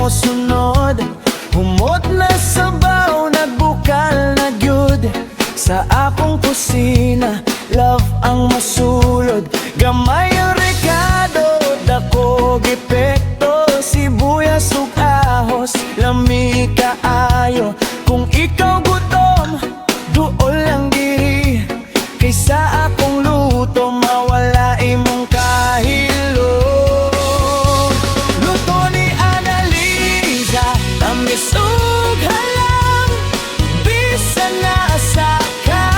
mo sunod. Humot na sabaw, nagbukal na gyud. Sa akong kusina, love ang masulod. Gamay ang rekado, dako gipekto. Sibuyas ug ahos, lami kaayo. Kung ikaw gutom, duol lang diri. Kaysa akong luto, mawala imong kahilo. Luto ni Annalisa, tamis ug halang. Bisan na asa ka,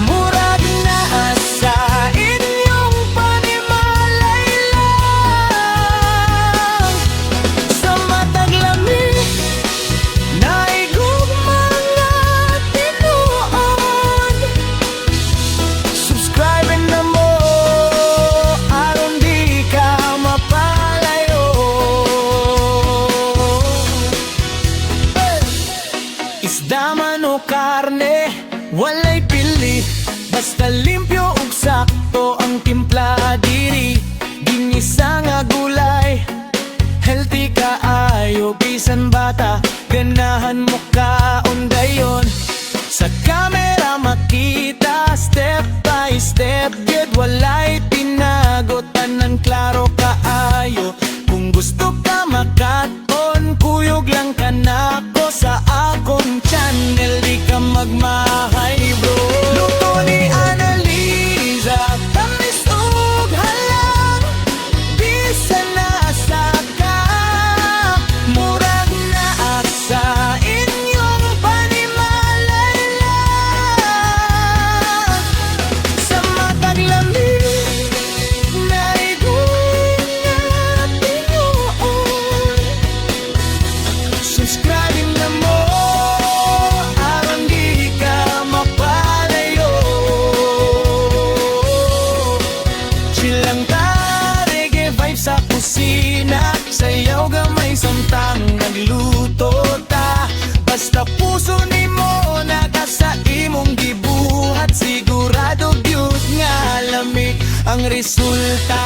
murag na asa inyong panimalay lang. Sa matag lami, naigugma nga tinuod. Subscribe na mo, aron di ka mapalayo. Isda man o karne, walay pili. Basta limpyo ug sakto ang timpla diri. Ginisa nga gulay, healthy kaayo. Bisan bata, ganahan mo kaon dayon. Sa camera makita, step by step, good walay tinagot, tanan klaro kaayo. Kung gusto ka makaton, kuyog lang ka nako sa akong channel, di ka magmahay bro. Luto ni Annalisa, tamis ug halang. Bisan na asa ka, murag na asa inyong panimalay lang. Sa matag lami, naigugma nga tinuod. Subscribe na mo, aron di ka mapalayo. Chill lang ta, reggae vibe sa kusina. Sayaw gamay samtang nagluto ta. Basta puso ni mo nakasa imong gibuhat. Sigurado gyud nga lami ang resulta.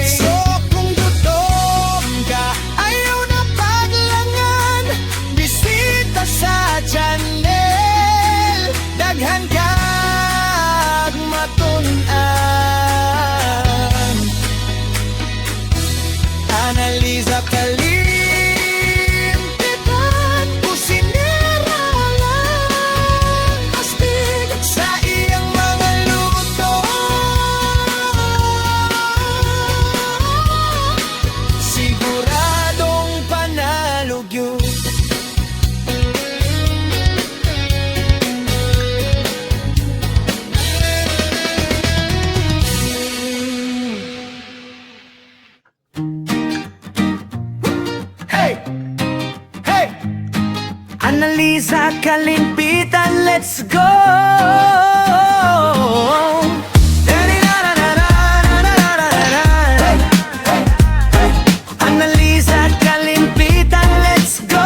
So kung gutom ka, ayaw na paglangan, bisita sa channel. Daghan kag matun-an. Annalisa Kalimpitan, kusinera lang. Astig sa iyang mga luto. Siguradong panalo gyud. Hey! Hey! Annalisa Kalimpitan, let's go! Annalisa Kalimpitan, let's go!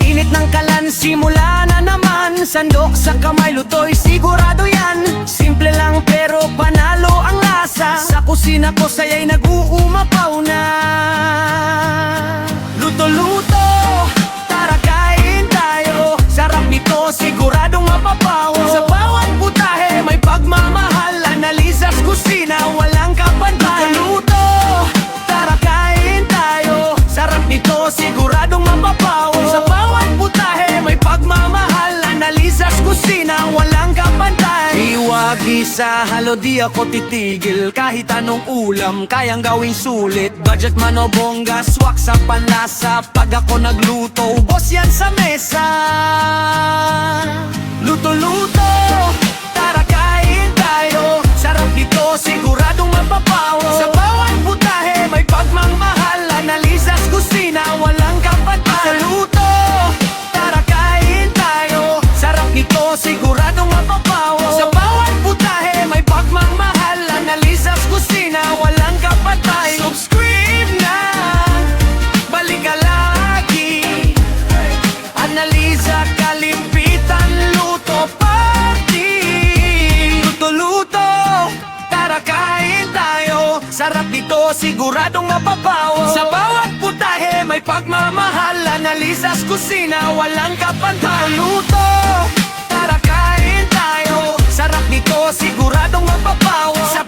Init ng kalan, simula na naman. Sandok sa kamay, lutoy, sigurado yan. Simple lang pero panalo ang lasa. Sa kusina ko saya'y nag-uumapaw na. Luto-luto, tara kain tayo. Sarap nito, siguradong mapapaw. Sa bawat putahe may pagmamahal. Annalisa's kusina, walang kapantay. Luto-luto, tara kain tayo. Sarap nito, siguradong mapapaw. Sa bawat putahe may pagmamahal. Annalisa's kusina, walang kapantay. Iwagi sa halo, di ako titigil. Kahit anong ulam, kayang gawing sulit. Budget man o bongga, swak sa panlasa. Pag ako nagluto, boss yan sa mesa. Luto-luto, tara kain tayo. Sarap nito, siguradong mapapaw. Sa bawat putahe may pagmamahal. Annalisa's kusina, walang kapantay. Sa luto, tara kain tayo. Sarap nito, siguradong mapapaw. Sa bawat putahe may pagmamahal. Annalisa's kusina, walang kapantay. Subscribe na, balik ka lagi. Annalisa Kalimpitan, luto party. Luto-luto, tara kain tayo. Sarap nito, siguradong mapapaw. Sa bawat putahe may pagmamahal. Analisas kusina, walang kapantay. Luto, tara kain tayo. Sarap nito, siguradong mapapaw. Sa